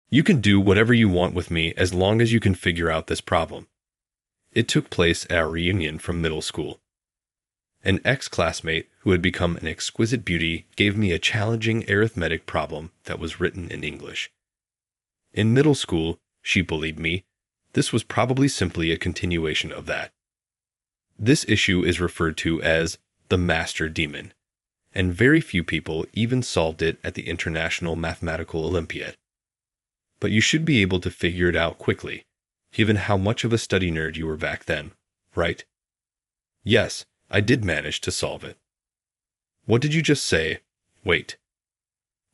You can do whatever you want with me as long as you can figure out this problem. It took place at our reunion from middle school. An ex-classmate who had become an exquisite beauty gave me a challenging arithmetic problem that was written in English. In middle school, she bullied me. This was probably simply a continuation of that. This issue is referred to as the master demon, and very few people even solved it at the International Mathematical Olympiad. But you should be able to figure it out quickly, given how much of a study nerd you were back then, right? Yes, I did manage to solve it. What did you just say? Wait.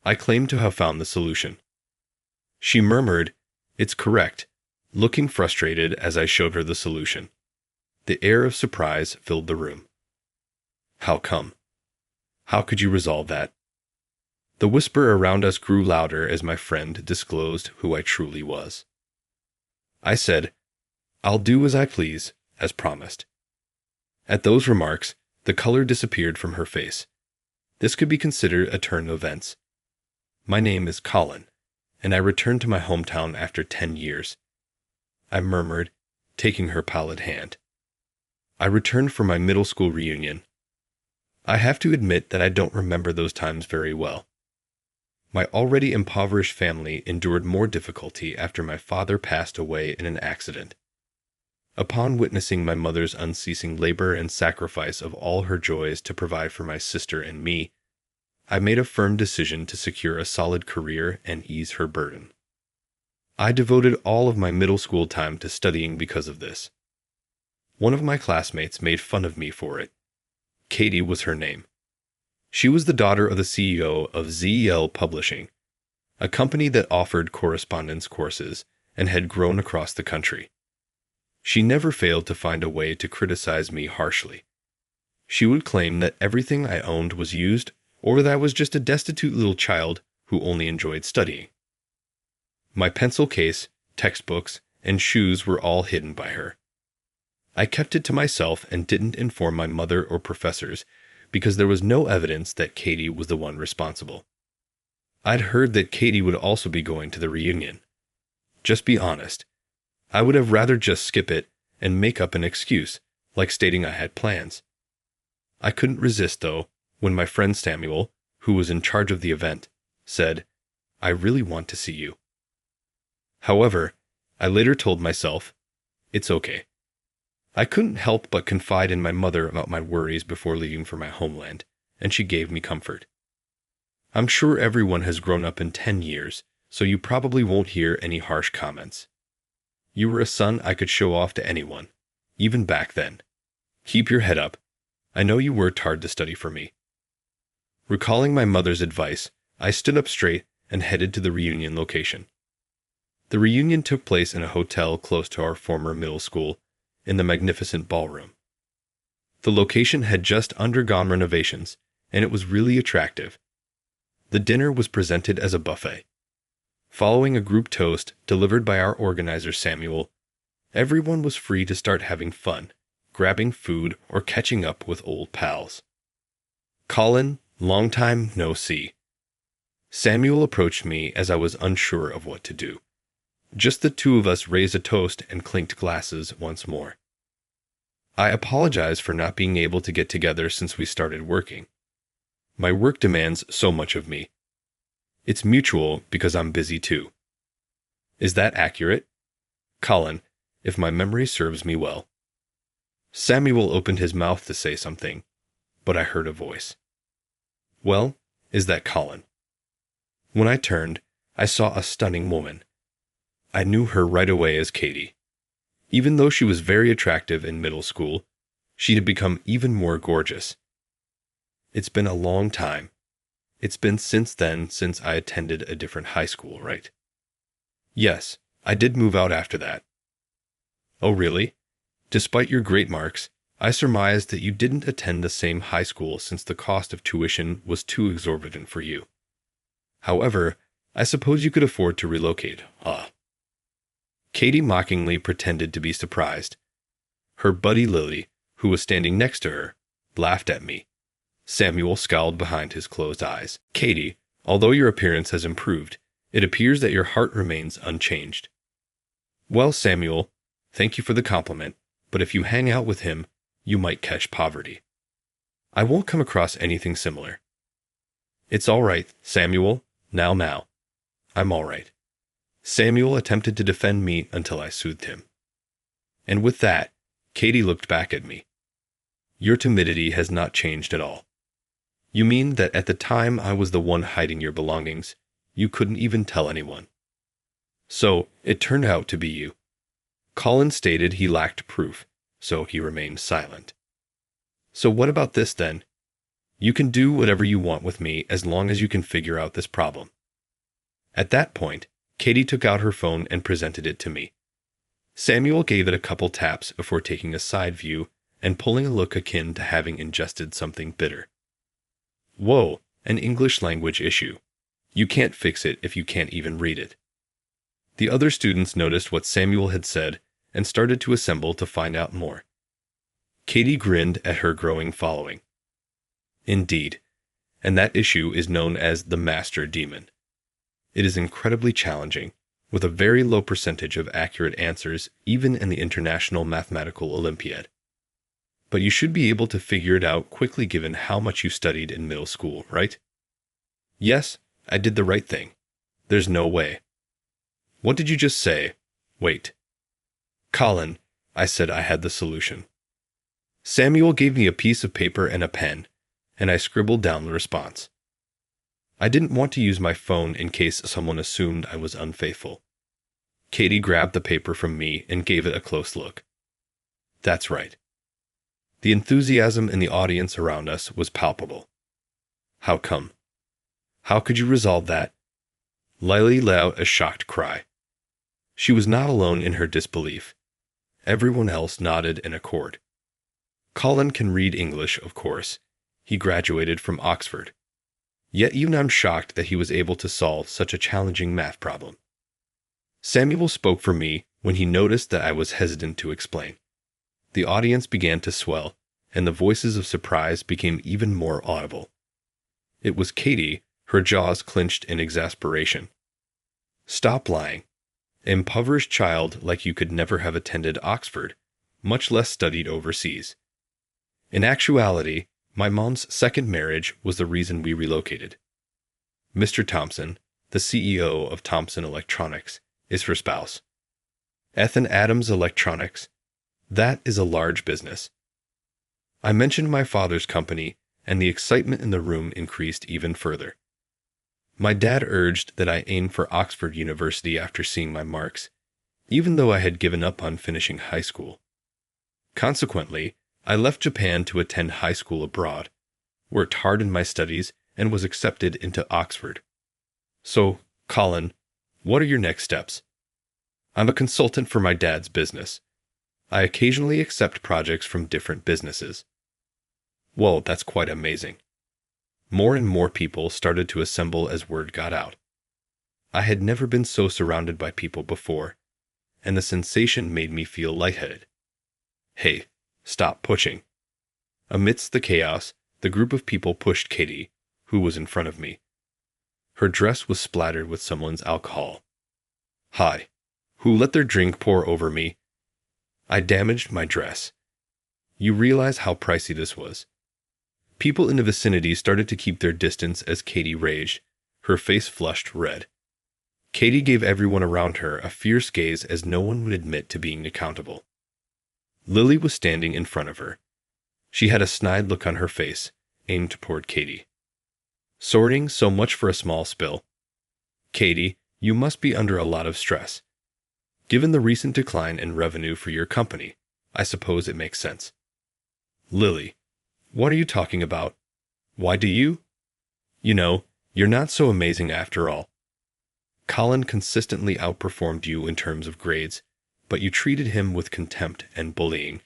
I claim to have found the solution. She murmured, "It's correct," looking frustrated as I showed her the solution. The air of surprise filled the room. How come? How could you resolve that? The whisper around us grew louder as my friend disclosed who I truly was. I said, "I'll do as I please," as promised. At those remarks, the color disappeared from her face. This could be considered a turn of events. My name is Colin, and I returned to my hometown after 10 years. I murmured, taking her pallid hand. I returned for my middle school reunion. I have to admit that I don't remember those times very well. My already impoverished family endured more difficulty after my father passed away in an accident. Upon witnessing my mother's unceasing labor and sacrifice of all her joys to provide for my sister and me, I made a firm decision to secure a solid career and ease her burden. I devoted all of my middle school time to studying because of this. One of my classmates made fun of me for it. Katie was her name. She was the daughter of the CEO of ZEL Publishing, a company that offered correspondence courses and had grown across the country. She never failed to find a way to criticize me harshly. She would claim that everything I owned was used, or that I was just a destitute little child who only enjoyed studying. My pencil case, textbooks, and shoes were all hidden by her. I kept it to myself and didn't inform my mother or professors because there was no evidence that Katie was the one responsible. I'd heard that Katie would also be going to the reunion. Just be honest. I would have rather just skip it and make up an excuse, like stating I had plans. I couldn't resist, though, when my friend Samuel, who was in charge of the event, said, "I really want to see you." However, I later told myself, it's okay. I couldn't help but confide in my mother about my worries before leaving for my homeland, and she gave me comfort. I'm sure everyone has grown up in 10 years, so you probably won't hear any harsh comments. You were a son I could show off to anyone, even back then. Keep your head up. I know you worked hard to study for me. Recalling my mother's advice, I stood up straight and headed to the reunion location. The reunion took place in a hotel close to our former middle school, in the magnificent ballroom. The location had just undergone renovations, and it was really attractive. The dinner was presented as a buffet. Following a group toast delivered by our organizer Samuel, everyone was free to start having fun, grabbing food or catching up with old pals. Colin, long time no see. Samuel approached me as I was unsure of what to do. Just the two of us raised a toast and clinked glasses once more. I apologize for not being able to get together since we started working. My work demands so much of me. It's mutual because I'm busy too. Is that accurate? Colin, if my memory serves me well. Samuel opened his mouth to say something, but I heard a voice. Well, is that Colin? When I turned, I saw a stunning woman. I knew her right away as Katie. Even though she was very attractive in middle school, she had become even more gorgeous. It's been a long time. It's been since then since I attended a different high school, right? Yes, I did move out after that. Oh, really? Despite your great marks, I surmised that you didn't attend the same high school since the cost of tuition was too exorbitant for you. However, I suppose you could afford to relocate, ah. Katie mockingly pretended to be surprised. Her buddy Lily, who was standing next to her, laughed at me. Samuel scowled behind his closed eyes. Katie, although your appearance has improved, It appears that your heart remains unchanged. Well, Samuel, thank you for the compliment, but if you hang out with him, you might catch poverty. I won't come across anything similar. It's all right, Samuel. Now. I'm all right. Samuel attempted to defend me until I soothed him. And with that, Katie looked back at me. Your timidity has not changed at all. You mean that at the time I was the one hiding your belongings, you couldn't even tell anyone. So, it turned out to be you. Colin stated he lacked proof, so he remained silent. So what about this then? You can do whatever you want with me as long as you can figure out this problem. At that point, Katie took out her phone and presented it to me. Samuel gave it a couple taps before taking a side view and pulling a look akin to having ingested something bitter. Whoa, an English language issue. You can't fix it if you can't even read it. The other students noticed what Samuel had said and started to assemble to find out more. Katie grinned at her growing following. Indeed, and that issue is known as the Master Demon. It is incredibly challenging, with a very low percentage of accurate answers even in the International Mathematical Olympiad. But you should be able to figure it out quickly given how much you studied in middle school, right? Yes, I did the right thing. There's no way. What did you just say? Wait. Colin, I said I had the solution. Samuel gave me a piece of paper and a pen, and I scribbled down the response. I didn't want to use my phone in case someone assumed I was unfaithful. Katie grabbed the paper from me and gave it a close look. That's right. The enthusiasm in the audience around us was palpable. How come? How could you resolve that? Lily let out a shocked cry. She was not alone in her disbelief. Everyone else nodded in accord. Colin can read English, of course. He graduated from Oxford. Yet even I'm shocked that he was able to solve such a challenging math problem. Samuel spoke for me when he noticed that I was hesitant to explain. The audience began to swell, and the voices of surprise became even more audible. It was Katie, her jaws clenched in exasperation. Stop lying. Impoverished child like you could never have attended Oxford, much less studied overseas. In actuality, my mom's second marriage was the reason we relocated. Mr. Thompson, the CEO of Thompson Electronics, is her spouse. Ethan Adams Electronics, that is a large business. I mentioned my father's company, and the excitement in the room increased even further. My dad urged that I aim for Oxford University after seeing my marks, even though I had given up on finishing high school. Consequently, I left Japan to attend high school abroad, worked hard in my studies, and was accepted into Oxford. So, Colin, what are your next steps? I'm a consultant for my dad's business. I occasionally accept projects from different businesses. Whoa, that's quite amazing. More and more people started to assemble as word got out. I had never been so surrounded by people before, and the sensation made me feel lightheaded. Hey, stop pushing. Amidst the chaos, the group of people pushed Katie, who was in front of me. Her dress was splattered with someone's alcohol. Hi. Who let their drink pour over me? I damaged my dress. You realize how pricey this was. People in the vicinity started to keep their distance as Katie raged, her face flushed red. Katie gave everyone around her a fierce gaze as no one would admit to being accountable. Lily was standing in front of her. She had a snide look on her face, aimed toward Katie. Sorting so much for a small spill. Katie, you must be under a lot of stress. Given the recent decline in revenue for your company, I suppose it makes sense. Lily, what are you talking about? Why do you? You know, you're not so amazing after all. Colin consistently outperformed you in terms of grades, but you treated him with contempt and bullying,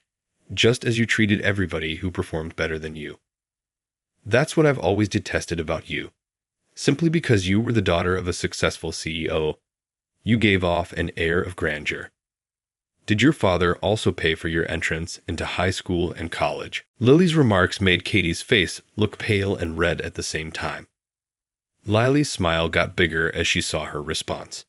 just as you treated everybody who performed better than you. That's what I've always detested about you. Simply because you were the daughter of a successful CEO, you gave off an air of grandeur. Did your father also pay for your entrance into high school and college? Lily's remarks made Katie's face look pale and red at the same time. Lily's smile got bigger as she saw her response.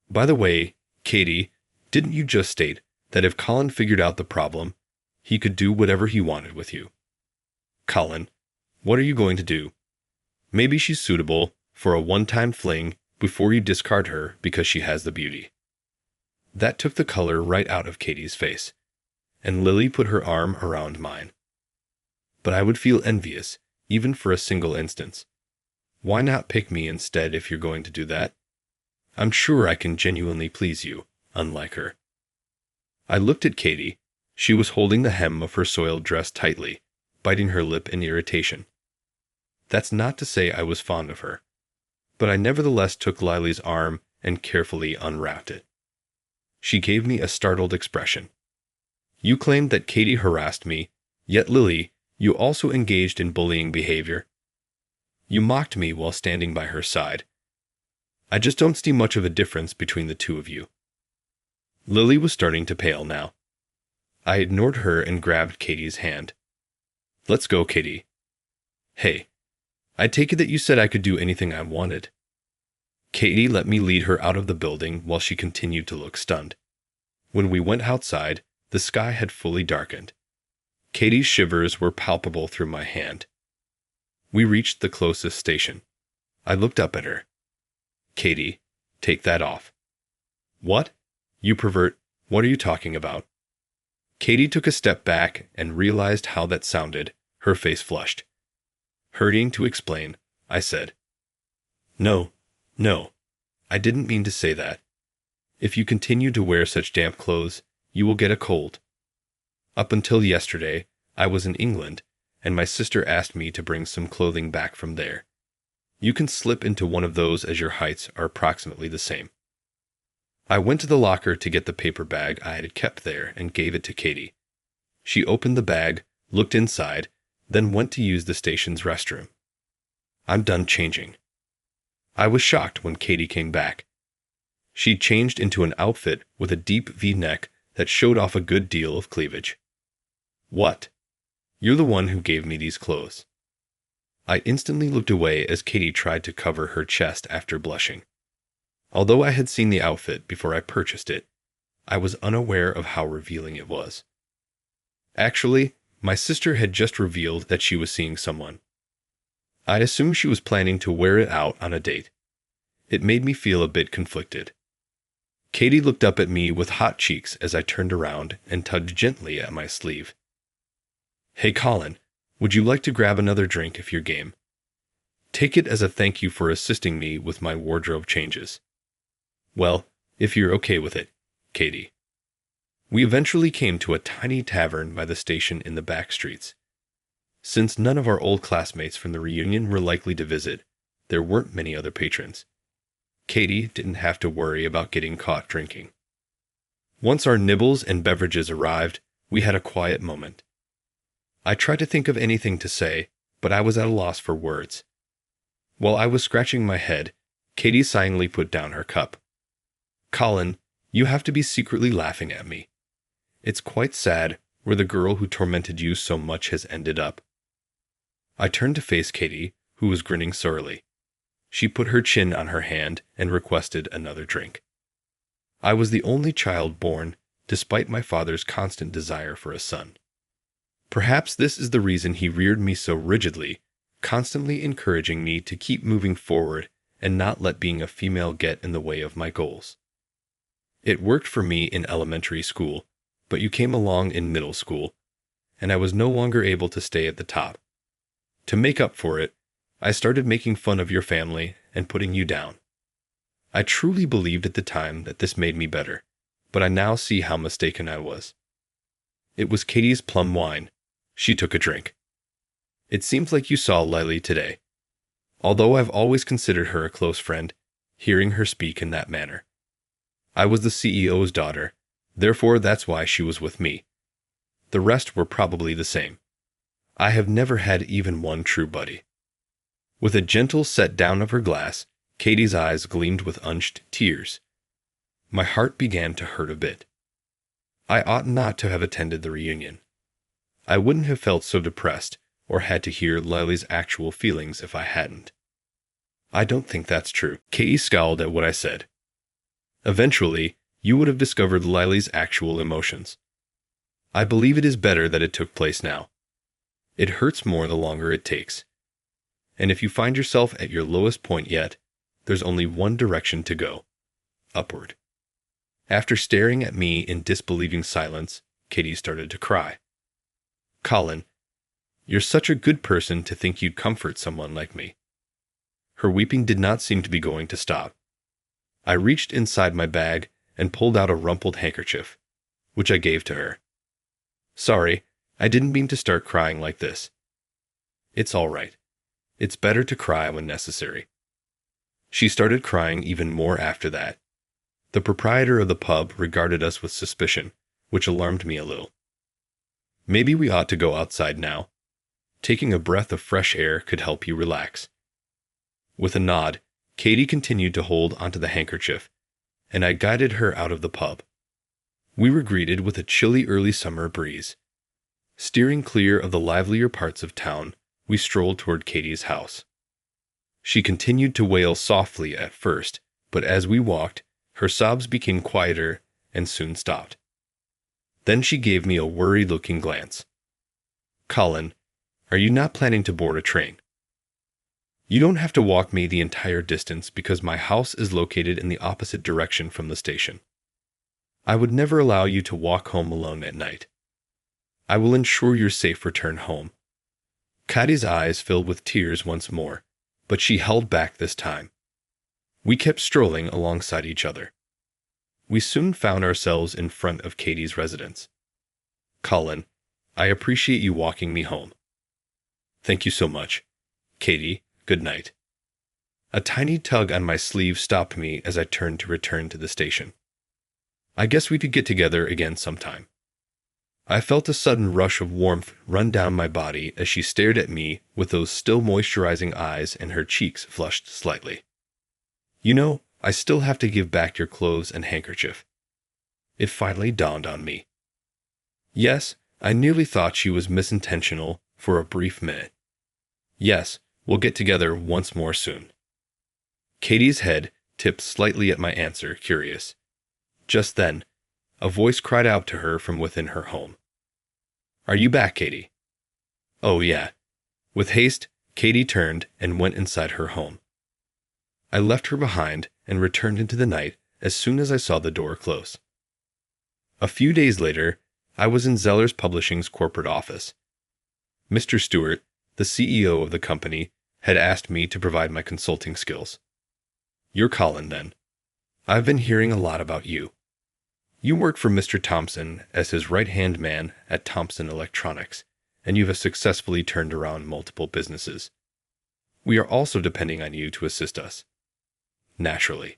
By the way, Katie, didn't you just state that if Colin figured out the problem, he could do whatever he wanted with you? Colin, what are you going to do? Maybe she's suitable for a one-time fling before you discard her because she has the beauty. That took the color right out of Katie's face, and Lily put her arm around mine. But I would feel envious, even for a single instance. Why not pick me instead if you're going to do that? I'm sure I can genuinely please you, unlike her. I looked at Katie. She was holding the hem of her soiled dress tightly, biting her lip in irritation. That's not to say I was fond of her, but I nevertheless took Lily's arm and carefully unwrapped it. She gave me a startled expression. You claimed that Katie harassed me, yet Lily, you also engaged in bullying behavior. You mocked me while standing by her side. I just don't see much of a difference between the two of you. Lily was starting to pale now. I ignored her and grabbed Katie's hand. Let's go, Katie. Hey, I take it that you said I could do anything I wanted. Katie let me lead her out of the building while she continued to look stunned. When we went outside, the sky had fully darkened. Katie's shivers were palpable through my hand. We reached the closest station. I looked up at her. Katie, take that off. What? You pervert, what are you talking about? Katie took a step back and realized how that sounded. Her face flushed. Hurrying to explain, I said, No, I didn't mean to say that. If you continue to wear such damp clothes, you will get a cold. Up until yesterday, I was in England, and my sister asked me to bring some clothing back from there. You can slip into one of those as your heights are approximately the same. I went to the locker to get the paper bag I had kept there and gave it to Katie. She opened the bag, looked inside, then went to use the station's restroom. I'm done changing. I was shocked when Katie came back. She changed into an outfit with a deep V-neck that showed off a good deal of cleavage. What? You're the one who gave me these clothes. I instantly looked away as Katie tried to cover her chest after blushing. Although I had seen the outfit before I purchased it, I was unaware of how revealing it was. Actually, my sister had just revealed that she was seeing someone. I assumed she was planning to wear it out on a date. It made me feel a bit conflicted. Katie looked up at me with hot cheeks as I turned around and tugged gently at my sleeve. Hey Colin, would you like to grab another drink if you're game? Take it as a thank you for assisting me with my wardrobe changes. Well, if you're okay with it, Katie. We eventually came to a tiny tavern by the station in the back streets. Since none of our old classmates from the reunion were likely to visit, there weren't many other patrons. Katie didn't have to worry about getting caught drinking. Once our nibbles and beverages arrived, we had a quiet moment. I tried to think of anything to say, but I was at a loss for words. While I was scratching my head, Katie sighingly put down her cup. Colin, you have to be secretly laughing at me. It's quite sad where the girl who tormented you so much has ended up. I turned to face Katie, who was grinning sorely. She put her chin on her hand and requested another drink. I was the only child born, despite my father's constant desire for a son. Perhaps this is the reason he reared me so rigidly, constantly encouraging me to keep moving forward and not let being a female get in the way of my goals. It worked for me in elementary school, but you came along in middle school, and I was no longer able to stay at the top. To make up for it, I started making fun of your family and putting you down. I truly believed at the time that this made me better, but I now see how mistaken I was. It was Katie's plum wine. She took a drink. It seems like you saw Lily today. Although I've always considered her a close friend, hearing her speak in that manner. I was the CEO's daughter, therefore that's why she was with me. The rest were probably the same. I have never had even one true buddy. With a gentle set down of her glass, Katie's eyes gleamed with unshed tears. My heart began to hurt a bit. I ought not to have attended the reunion. I wouldn't have felt so depressed or had to hear Lily's actual feelings if I hadn't. I don't think that's true. Katie scowled at what I said. Eventually, you would have discovered Lily's actual emotions. I believe it is better that it took place now. It hurts more the longer it takes. And if you find yourself at your lowest point yet, there's only one direction to go. Upward. After staring at me in disbelieving silence, Katie started to cry. Colin, you're such a good person to think you'd comfort someone like me. Her weeping did not seem to be going to stop. I reached inside my bag and pulled out a rumpled handkerchief, which I gave to her. Sorry, I didn't mean to start crying like this. It's all right. It's better to cry when necessary. She started crying even more after that. The proprietor of the pub regarded us with suspicion, which alarmed me a little. Maybe we ought to go outside now. Taking a breath of fresh air could help you relax. With a nod, Katie continued to hold onto the handkerchief, and I guided her out of the pub. We were greeted with a chilly early summer breeze. Steering clear of the livelier parts of town, we strolled toward Katie's house. She continued to wail softly at first, but as we walked, her sobs became quieter and soon stopped. Then she gave me a worried-looking glance. Colin, are you not planning to board a train? You don't have to walk me the entire distance because my house is located in the opposite direction from the station. I would never allow you to walk home alone at night. I will ensure your safe return home. Katie's eyes filled with tears once more, but she held back this time. We kept strolling alongside each other. We soon found ourselves in front of Katie's residence. Colin, I appreciate you walking me home. Thank you so much. Katie, good night. A tiny tug on my sleeve stopped me as I turned to return to the station. I guess we could get together again sometime. I felt a sudden rush of warmth run down my body as she stared at me with those still moisturizing eyes and her cheeks flushed slightly. You know, I still have to give back your clothes and handkerchief. It finally dawned on me. Yes, I nearly thought she was misintentional for a brief minute. Yes, we'll get together once more soon. Katie's head tipped slightly at my answer, curious. Just then, a voice cried out to her from within her home. Are you back, Katie? Oh, yeah. With haste, Katie turned and went inside her home. I left her behind and returned into the night as soon as I saw the door close. A few days later, I was in Zeller's Publishing's corporate office. Mr. Stewart, the CEO of the company, had asked me to provide my consulting skills. You're Colin, then. I've been hearing a lot about you. You work for Mr. Thompson as his right-hand man at Thompson Electronics, and you have successfully turned around multiple businesses. We are also depending on you to assist us. Naturally.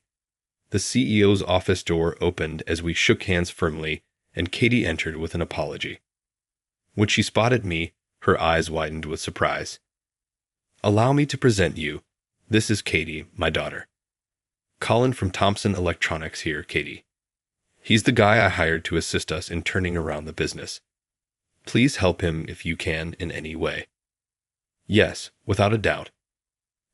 The CEO's office door opened as we shook hands firmly, and Katie entered with an apology. When she spotted me, her eyes widened with surprise. Allow me to present you. This is Katie, my daughter. Colin from Thompson Electronics here, Katie. He's the guy I hired to assist us in turning around the business. Please help him if you can in any way. Yes, without a doubt.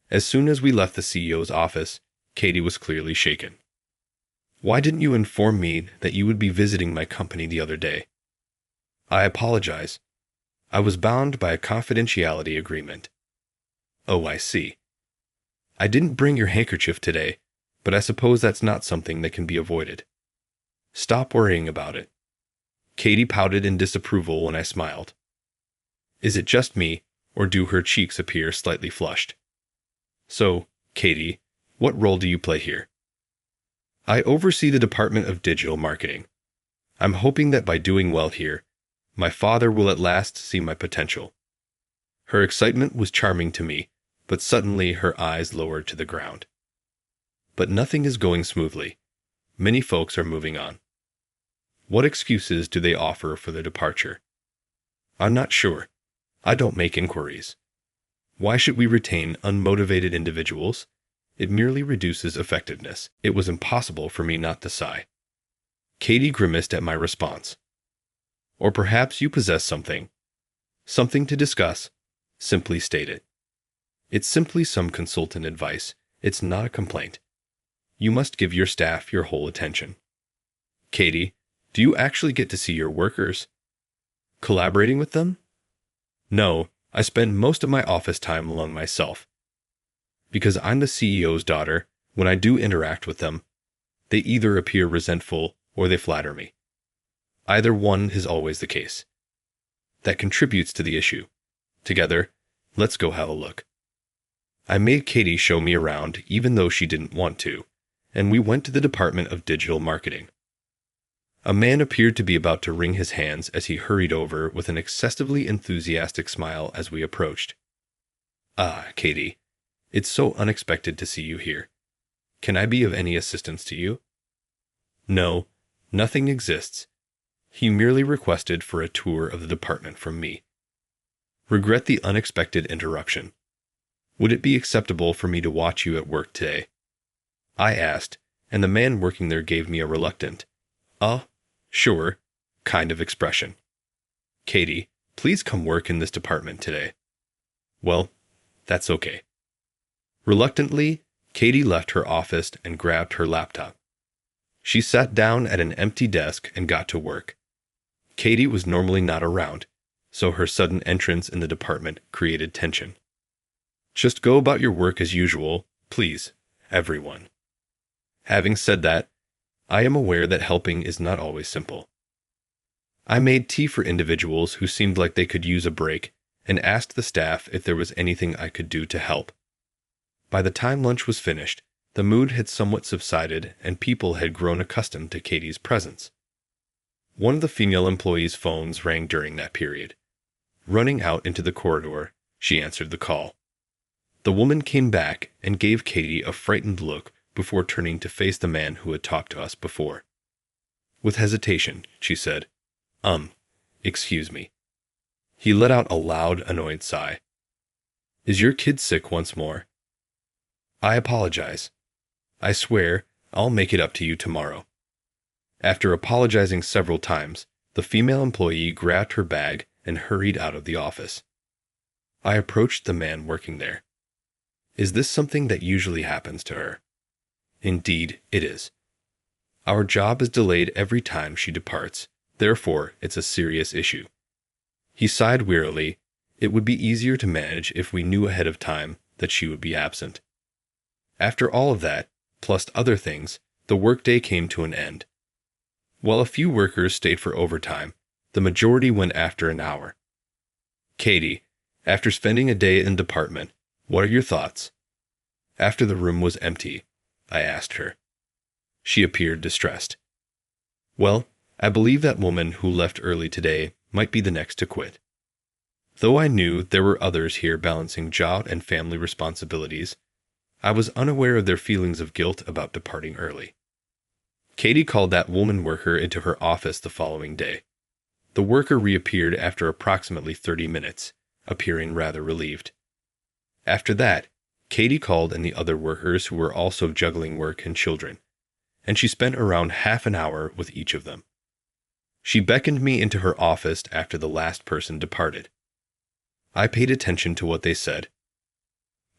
As soon as we left the CEO's office, Katie was clearly shaken. Why didn't you inform me that you would be visiting my company the other day? I apologize. I was bound by a confidentiality agreement. Oh, I see. I didn't bring your handkerchief today, but I suppose that's not something that can be avoided. Stop worrying about it. Katie pouted in disapproval when I smiled. Is it just me, or do her cheeks appear slightly flushed? So, Katie, what role do you play here? I oversee the Department of Digital Marketing. I'm hoping that by doing well here, my father will at last see my potential. Her excitement was charming to me, but suddenly her eyes lowered to the ground. But nothing is going smoothly. Many folks are moving on. What excuses do they offer for their departure? I'm not sure. I don't make inquiries. Why should we retain unmotivated individuals? It merely reduces effectiveness. It was impossible for me not to sigh. Katie grimaced at my response. Or perhaps you possess something. Something to discuss. Simply state it. It's simply some consultant advice, It's not a complaint. You must give your staff your whole attention. Katie, do you actually get to see your workers? Collaborating with them? No, I spend most of my office time alone myself. Because I'm the CEO's daughter, when I do interact with them, they either appear resentful or they flatter me. Either one is always the case. That contributes to the issue. Together, let's go have a look. I made Katie show me around even though she didn't want to, and we went to the Department of Digital Marketing. A man appeared to be about to wring his hands as he hurried over with an excessively enthusiastic smile as we approached. Ah, Katie, it's so unexpected to see you here. Can I be of any assistance to you? No, nothing exists. He merely requested for a tour of the department from me. Regret the unexpected interruption. Would it be acceptable for me to watch you at work today? I asked, and the man working there gave me a reluctant, sure, kind of expression. Katie, please come work in this department today. Well, that's okay. Reluctantly, Katie left her office and grabbed her laptop. She sat down at an empty desk and got to work. Katie was normally not around, so her sudden entrance in the department created tension. Just go about your work as usual, please, everyone. Having said that, I am aware that helping is not always simple. I made tea for individuals who seemed like they could use a break and asked the staff if there was anything I could do to help. By the time lunch was finished, the mood had somewhat subsided and people had grown accustomed to Katie's presence. One of the female employees' phones rang during that period. Running out into the corridor, she answered the call. The woman came back and gave Katie a frightened look before turning to face the man who had talked to us before. With hesitation, she said, excuse me. He let out a loud, annoyed sigh. Is your kid sick once more? I apologize. I swear, I'll make it up to you tomorrow. After apologizing several times, the female employee grabbed her bag and hurried out of the office. I approached the man working there. Is this something that usually happens to her? Indeed, it is. Our job is delayed every time she departs, therefore it's a serious issue. He sighed wearily. It would be easier to manage if we knew ahead of time that she would be absent. After all of that, plus other things, the workday came to an end. While a few workers stayed for overtime, the majority went after an hour. Katie, after spending a day in department, what are your thoughts? After the room was empty, I asked her. She appeared distressed. Well, I believe that woman who left early today might be the next to quit. Though I knew there were others here balancing job and family responsibilities, I was unaware of their feelings of guilt about departing early. Katie called that woman worker into her office the following day. The worker reappeared after approximately 30 minutes, appearing rather relieved. After that, Katie called in the other workers who were also juggling work and children, and she spent around half an hour with each of them. She beckoned me into her office after the last person departed. I paid attention to what they said.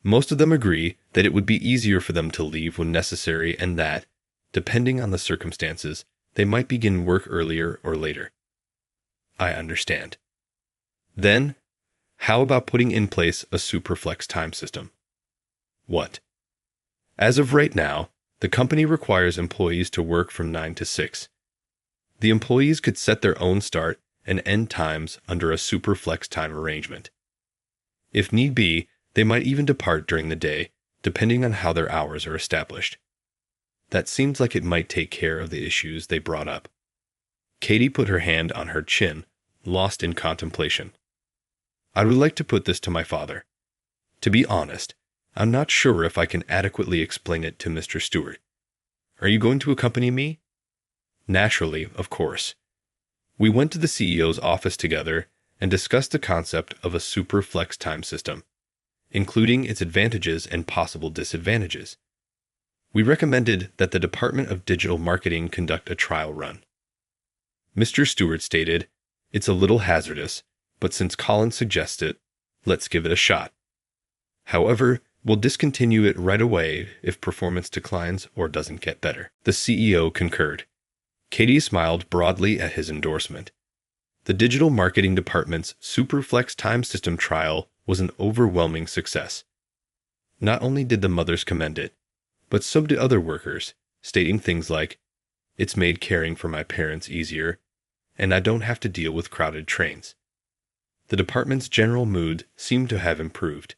Most of them agree that it would be easier for them to leave when necessary and that, depending on the circumstances, they might begin work earlier or later. I understand. Then, how about putting in place a superflex time system? What? As of right now, the company requires employees to work from 9 to 6. The employees could set their own start and end times under a superflex time arrangement. If need be, they might even depart during the day, depending on how their hours are established. That seems like it might take care of the issues they brought up. Katie put her hand on her chin, lost in contemplation. I would like to put this to my father. To be honest, I'm not sure if I can adequately explain it to Mr. Stewart. Are you going to accompany me? Naturally, of course. We went to the CEO's office together and discussed the concept of a superflex time system, including its advantages and possible disadvantages. We recommended that the Department of Digital Marketing conduct a trial run. Mr. Stewart stated, "It's a little hazardous, but since Colin suggests it, let's give it a shot." However, We'll discontinue it right away if performance declines or doesn't get better." The CEO concurred. Katie smiled broadly at his endorsement. The digital marketing department's Superflex time system trial was an overwhelming success. Not only did the mothers commend it, but so did other workers, stating things like, "It's made caring for my parents easier, and I don't have to deal with crowded trains." The department's general mood seemed to have improved.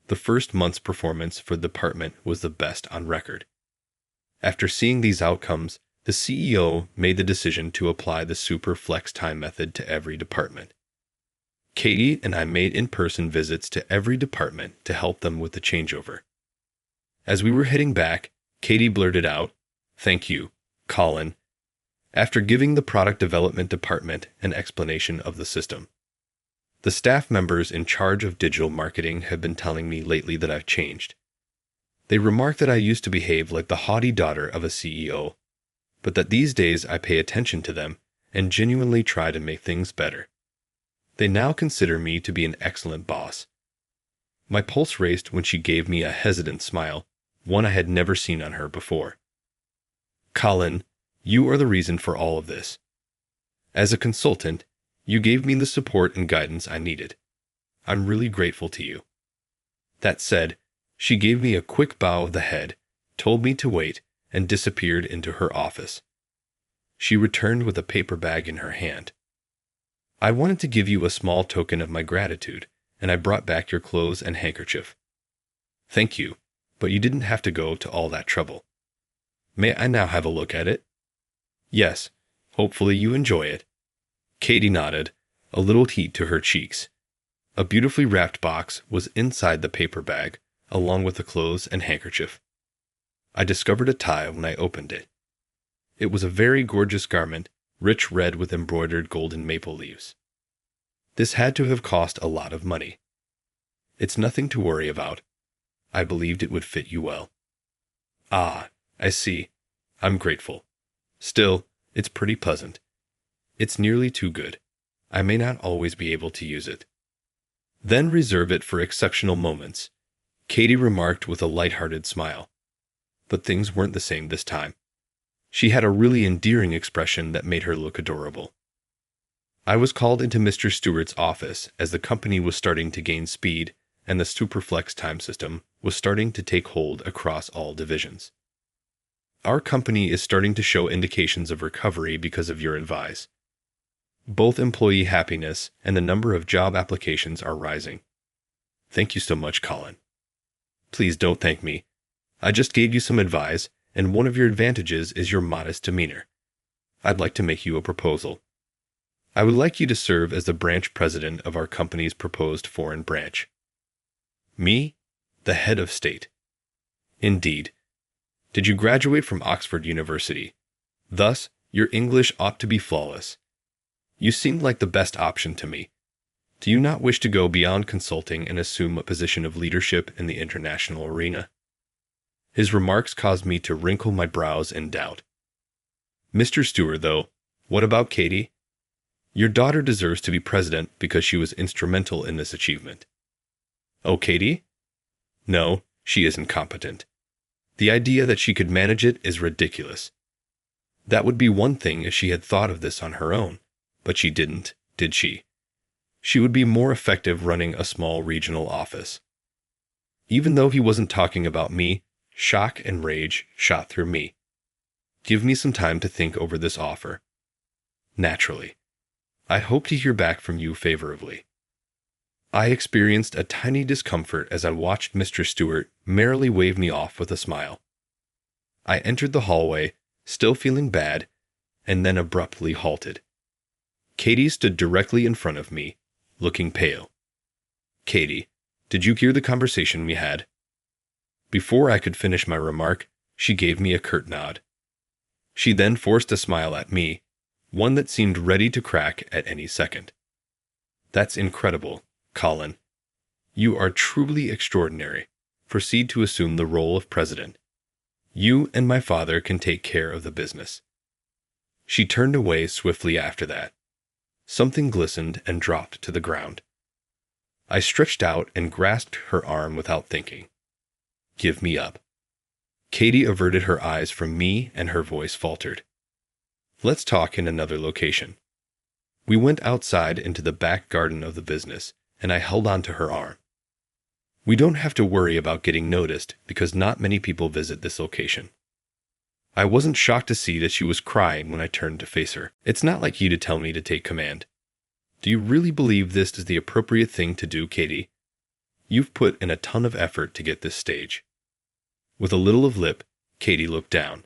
The first month's performance for the department was the best on record. After seeing these outcomes, the CEO made the decision to apply the super flex time method to every department. Katie and I made in-person visits to every department to help them with the changeover. As we were heading back, Katie blurted out, "Thank you, Colin," after giving the product development department an explanation of the system. "The staff members in charge of digital marketing have been telling me lately that I've changed. They remark that I used to behave like the haughty daughter of a CEO, but that these days I pay attention to them and genuinely try to make things better. They now consider me to be an excellent boss." My pulse raced when she gave me a hesitant smile, one I had never seen on her before. "Colin, you are the reason for all of this. As a consultant, you gave me the support and guidance I needed. I'm really grateful to you." That said, she gave me a quick bow of the head, told me to wait, and disappeared into her office. She returned with a paper bag in her hand. "I wanted to give you a small token of my gratitude, and I brought back your clothes and handkerchief." "Thank you, but you didn't have to go to all that trouble. May I now have a look at it?" "Yes, hopefully you enjoy it." Katie nodded, a little heat to her cheeks. A beautifully wrapped box was inside the paper bag, along with the clothes and handkerchief. I discovered a tie when I opened it. It was a very gorgeous garment, rich red with embroidered golden maple leaves. This had to have cost a lot of money. "It's nothing to worry about. I believed it would fit you well." "Ah, I see. I'm grateful. Still, it's pretty pleasant. It's nearly too good. I may not always be able to use it." "Then reserve it for exceptional moments," Katie remarked with a light-hearted smile. But things weren't the same this time. She had a really endearing expression that made her look adorable. I was called into Mr. Stewart's office as the company was starting to gain speed and the Superflex time system was starting to take hold across all divisions. "Our company is starting to show indications of recovery because of your advice. Both employee happiness and the number of job applications are rising. Thank you so much, Colin." "Please don't thank me. I just gave you some advice, and one of your advantages is your modest demeanor. I'd like to make you a proposal. I would like you to serve as the branch president of our company's proposed foreign branch." "Me? The head of state?" "Indeed. Did you graduate from Oxford University? Thus, your English ought to be flawless. You seemed like the best option to me. Do you not wish to go beyond consulting and assume a position of leadership in the international arena?" His remarks caused me to wrinkle my brows in doubt. "Mr. Stewart, though, what about Katie? Your daughter deserves to be president because she was instrumental in this achievement." "Oh, Katie? No, she isn't competent. The idea that she could manage it is ridiculous. That would be one thing if she had thought of this on her own, but she didn't, did she? She would be more effective running a small regional office." Even though he wasn't talking about me, shock and rage shot through me. "Give me some time to think over this offer." "Naturally. I hope to hear back from you favorably." I experienced a tiny discomfort as I watched Mr. Stewart merrily wave me off with a smile. I entered the hallway, still feeling bad, and then abruptly halted. Katie stood directly in front of me, looking pale. "Katie, did you hear the conversation we had?" Before I could finish my remark, she gave me a curt nod. She then forced a smile at me, one that seemed ready to crack at any second. "That's incredible, Colin. You are truly extraordinary. Proceed to assume the role of president. You and my father can take care of the business." She turned away swiftly after that. Something glistened and dropped to the ground. I stretched out and grasped her arm without thinking. Give me up. Katie averted her eyes from me and her voice faltered. Let's talk in another location. We went outside into the back garden of the business, and I held on to her arm. We don't have to worry about getting noticed because not many people visit this location. I wasn't shocked to see that she was crying when I turned to face her. It's not like you to tell me to take command. Do you really believe this is the appropriate thing to do, Katie? You've put in a ton of effort to get this stage. With a little of lip, Katie looked down.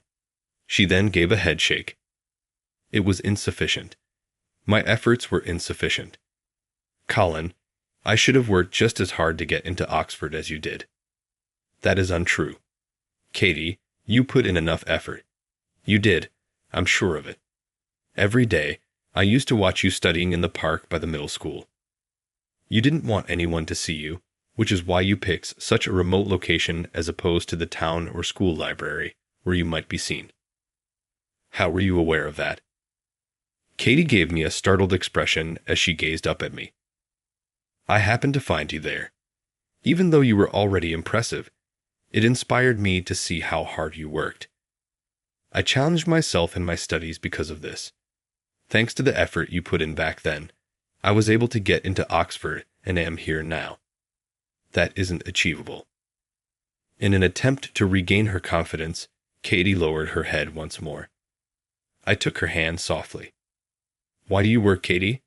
She then gave a head shake. It was insufficient. My efforts were insufficient. Colin, I should have worked just as hard to get into Oxford as you did. That is untrue. Katie, you put in enough effort. You did, I'm sure of it. Every day, I used to watch you studying in the park by the middle school. You didn't want anyone to see you, which is why you picked such a remote location as opposed to the town or school library, where you might be seen. How were you aware of that? Katie gave me a startled expression as she gazed up at me. I happened to find you there. Even though you were already impressive, it inspired me to see how hard you worked. I challenged myself in my studies because of this. Thanks to the effort you put in back then, I was able to get into Oxford and am here now. That isn't achievable. In an attempt to regain her confidence, Katie lowered her head once more. I took her hand softly. Why do you work, Katie?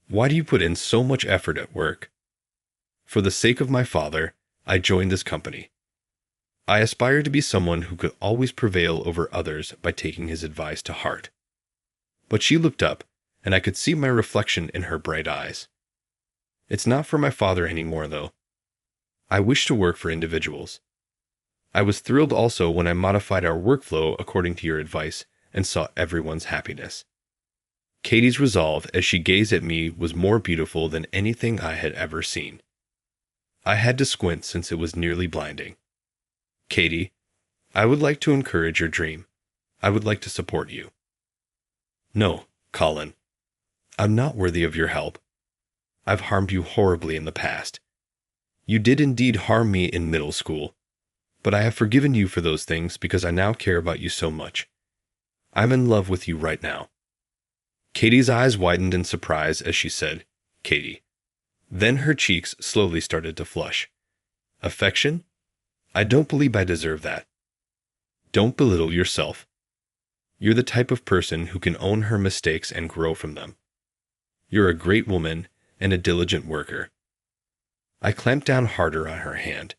Why do you put in so much effort at work? For the sake of my father, I joined this company. I aspire to be someone who could always prevail over others by taking his advice to heart. But she looked up, and I could see my reflection in her bright eyes. It's not for my father anymore, though. I wish to work for individuals. I was thrilled also when I modified our workflow according to your advice and saw everyone's happiness. Katie's resolve as she gazed at me was more beautiful than anything I had ever seen. I had to squint since it was nearly blinding. Katie, I would like to encourage your dream. I would like to support you. No, Colin. I'm not worthy of your help. I've harmed you horribly in the past. You did indeed harm me in middle school, but I have forgiven you for those things because I now care about you so much. I'm in love with you right now. Katie's eyes widened in surprise as she said, Katie. Then her cheeks slowly started to flush. Affection? I don't believe I deserve that. Don't belittle yourself. You're the type of person who can own her mistakes and grow from them. You're a great woman and a diligent worker. I clamped down harder on her hand.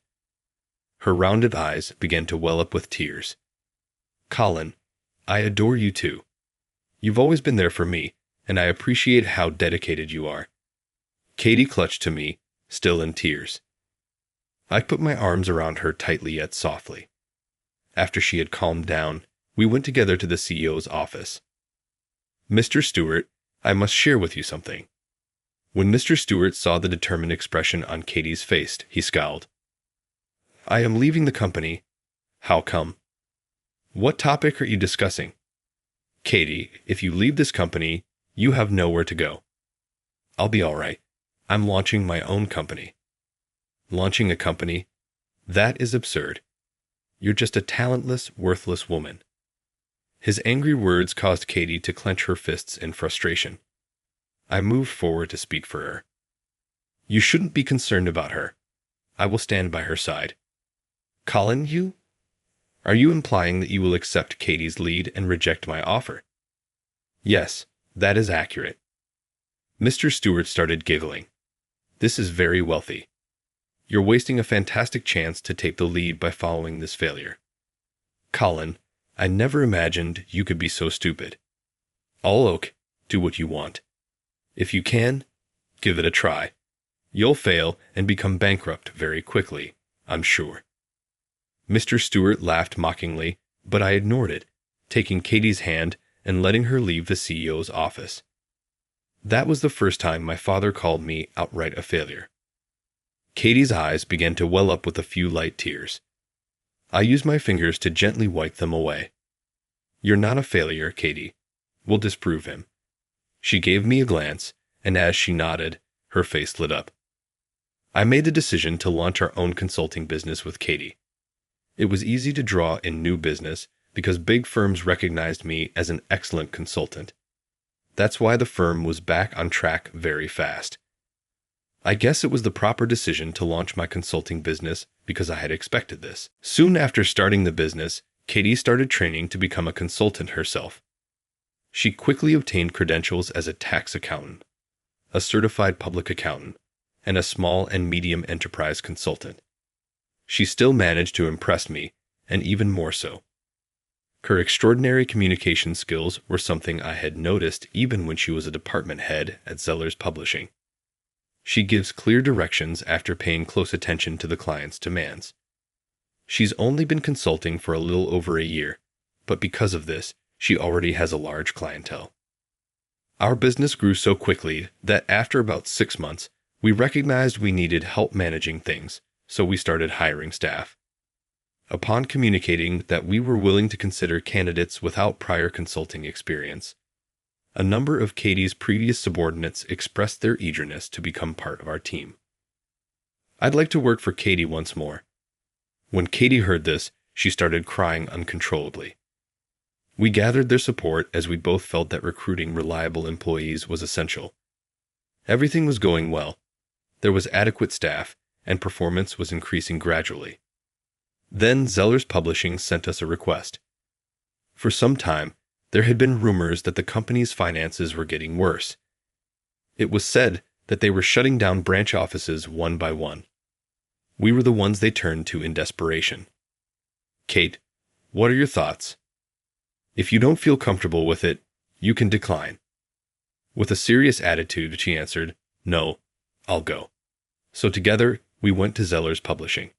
Her rounded eyes began to well up with tears. Colin, I adore you too. You've always been there for me, and I appreciate how dedicated you are. Katie clutched to me, still in tears. I put my arms around her tightly yet softly. After she had calmed down, we went together to the CEO's office. Mr. Stewart, I must share with you something. When Mr. Stewart saw the determined expression on Katie's face, he scowled. I am leaving the company. How come? What topic are you discussing? Katie, if you leave this company, you have nowhere to go. I'll be all right. I'm launching my own company. Launching a company? That is absurd. You're just a talentless, worthless woman. His angry words caused Katie to clench her fists in frustration. I moved forward to speak for her. You shouldn't be concerned about her. I will stand by her side. Colin, you? Are you implying that you will accept Katie's lead and reject my offer? Yes, that is accurate. Mr. Stewart started giggling. This is very wealthy. You're wasting a fantastic chance to take the lead by following this failure. Colin, I never imagined you could be so stupid. All oak, do what you want. If you can, give it a try. You'll fail and become bankrupt very quickly, I'm sure. Mr. Stewart laughed mockingly, but I ignored it, taking Katie's hand and letting her leave the CEO's office. That was the first time my father called me outright a failure. Katie's eyes began to well up with a few light tears. I used my fingers to gently wipe them away. You're not a failure, Katie. We'll disprove him. She gave me a glance, and as she nodded, her face lit up. I made the decision to launch our own consulting business with Katie. It was easy to draw in new business because big firms recognized me as an excellent consultant. That's why the firm was back on track very fast. I guess it was the proper decision to launch my consulting business because I had expected this. Soon after starting the business, Katie started training to become a consultant herself. She quickly obtained credentials as a tax accountant, a certified public accountant, and a small and medium enterprise consultant. She still managed to impress me, and even more so. Her extraordinary communication skills were something I had noticed even when she was a department head at Zellers Publishing. She gives clear directions after paying close attention to the client's demands. She's only been consulting for a little over a year, but because of this, she already has a large clientele. Our business grew so quickly that after about 6 months, we recognized we needed help managing things, so we started hiring staff. Upon communicating that we were willing to consider candidates without prior consulting experience, a number of Katie's previous subordinates expressed their eagerness to become part of our team. I'd like to work for Katie once more. When Katie heard this, she started crying uncontrollably. We gathered their support as we both felt that recruiting reliable employees was essential. Everything was going well. There was adequate staff, and performance was increasing gradually. Then Zellers Publishing sent us a request. For some time, there had been rumors that the company's finances were getting worse. It was said that they were shutting down branch offices one by one. We were the ones they turned to in desperation. Kate, what are your thoughts? If you don't feel comfortable with it, you can decline. With a serious attitude, she answered, No, I'll go. So together, we went to Zellers Publishing.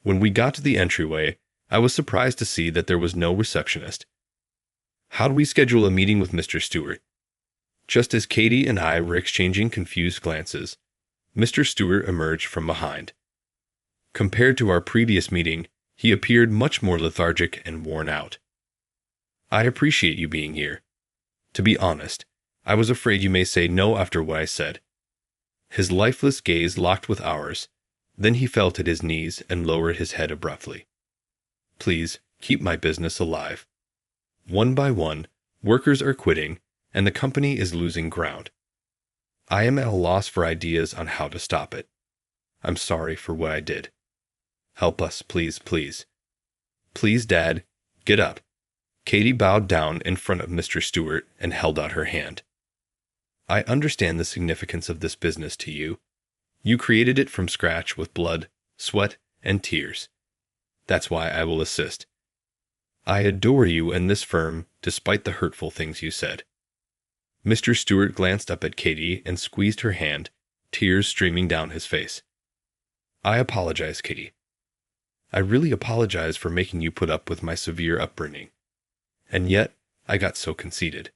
When we got to the entryway, I was surprised to see that there was no receptionist. How do we schedule a meeting with Mr. Stewart? Just as Katie and I were exchanging confused glances, Mr. Stewart emerged from behind. Compared to our previous meeting, he appeared much more lethargic and worn out. I appreciate you being here. To be honest, I was afraid you may say no after what I said. His lifeless gaze locked with ours. Then he fell at his knees and lowered his head abruptly. Please, keep my business alive. One by one, workers are quitting, and the company is losing ground. I am at a loss for ideas on how to stop it. I'm sorry for what I did. Help us, please, please. Please, Dad, get up. Katie bowed down in front of Mr. Stewart and held out her hand. I understand the significance of this business to you. You created it from scratch with blood, sweat, and tears. That's why I will assist. I adore you and this firm, despite the hurtful things you said. Mr. Stewart glanced up at Katie and squeezed her hand, tears streaming down his face. I apologize, Katie. I really apologize for making you put up with my severe upbringing. And yet, I got so conceited.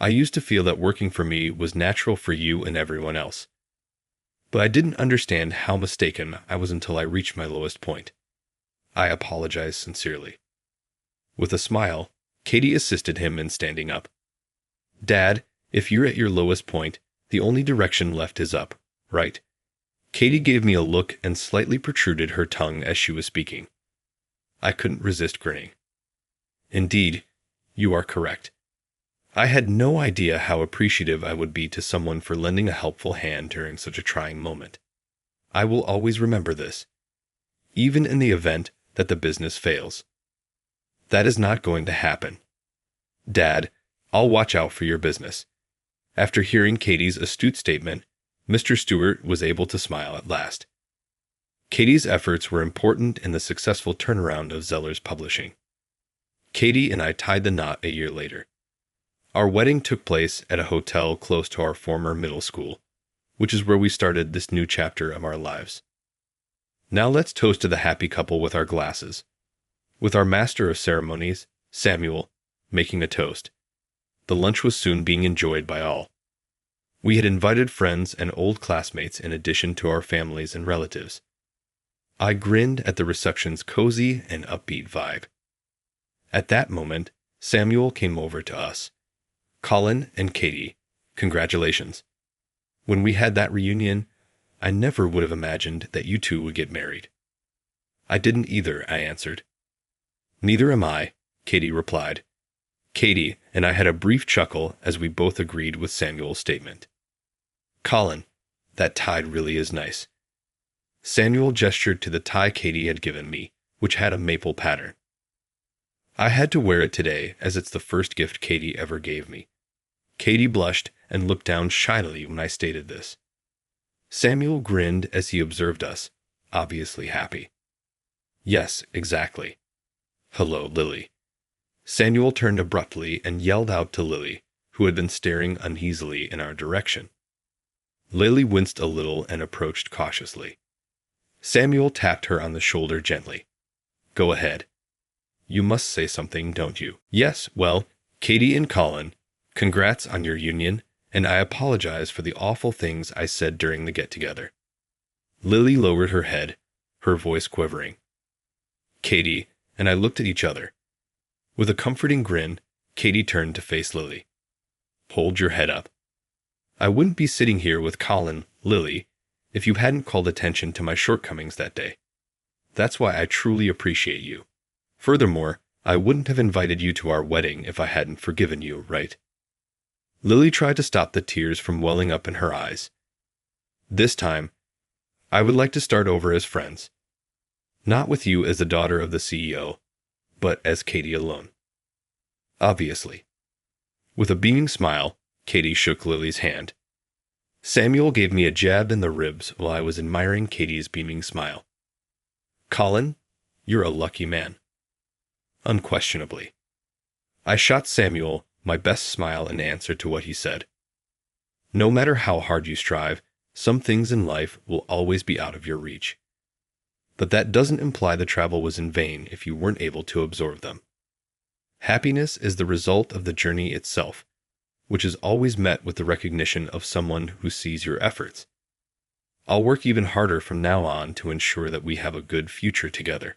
I used to feel that working for me was natural for you and everyone else. But I didn't understand how mistaken I was until I reached my lowest point. I apologize sincerely. With a smile, Katie assisted him in standing up. Dad, if you're at your lowest point, the only direction left is up, right? Katie gave me a look and slightly protruded her tongue as she was speaking. I couldn't resist grinning. Indeed, you are correct. I had no idea how appreciative I would be to someone for lending a helpful hand during such a trying moment. I will always remember this, even in the event that the business fails. That is not going to happen. Dad, I'll watch out for your business. After hearing Katie's astute statement, Mr. Stewart was able to smile at last. Katie's efforts were important in the successful turnaround of Zellers Publishing. Katie and I tied the knot a year later. Our wedding took place at a hotel close to our former middle school, which is where we started this new chapter of our lives. Now let's toast to the happy couple with our glasses, with our master of ceremonies, Samuel, making a toast. The lunch was soon being enjoyed by all. We had invited friends and old classmates in addition to our families and relatives. I grinned at the reception's cozy and upbeat vibe. At that moment, Samuel came over to us. Colin and Katie, congratulations. When we had that reunion, I never would have imagined that you two would get married." "I didn't either," I answered. "Neither am I," Katie replied. Katie and I had a brief chuckle as we both agreed with Samuel's statement. "Colin, that tie really is nice." Samuel gestured to the tie Katie had given me, which had a maple pattern. "I had to wear it today as it's the first gift Katie ever gave me." Katie blushed and looked down shyly when I stated this. Samuel grinned as he observed us, obviously happy. "Yes, exactly. Hello, Lily." Samuel turned abruptly and yelled out to Lily, who had been staring uneasily in our direction. Lily winced a little and approached cautiously. Samuel tapped her on the shoulder gently. "Go ahead. You must say something, don't you?" "Yes, well, Katie and Colin, congrats on your union, and I apologize for the awful things I said during the get-together." Lily lowered her head, her voice quivering. Katie and I looked at each other. With a comforting grin, Katie turned to face Lily. "Hold your head up. I wouldn't be sitting here with Colin, Lily, if you hadn't called attention to my shortcomings that day. That's why I truly appreciate you. Furthermore, I wouldn't have invited you to our wedding if I hadn't forgiven you, right?" Lily tried to stop the tears from welling up in her eyes. "This time, I would like to start over as friends. Not with you as the daughter of the CEO, but as Katie alone." "Obviously." With a beaming smile, Katie shook Lily's hand. Samuel gave me a jab in the ribs while I was admiring Katie's beaming smile. "Colin, you're a lucky man." "Unquestionably." I shot Samuel my best smile in answer to what he said. "No matter how hard you strive, some things in life will always be out of your reach. But that doesn't imply the travel was in vain if you weren't able to absorb them. Happiness is the result of the journey itself, which is always met with the recognition of someone who sees your efforts. I'll work even harder from now on to ensure that we have a good future together."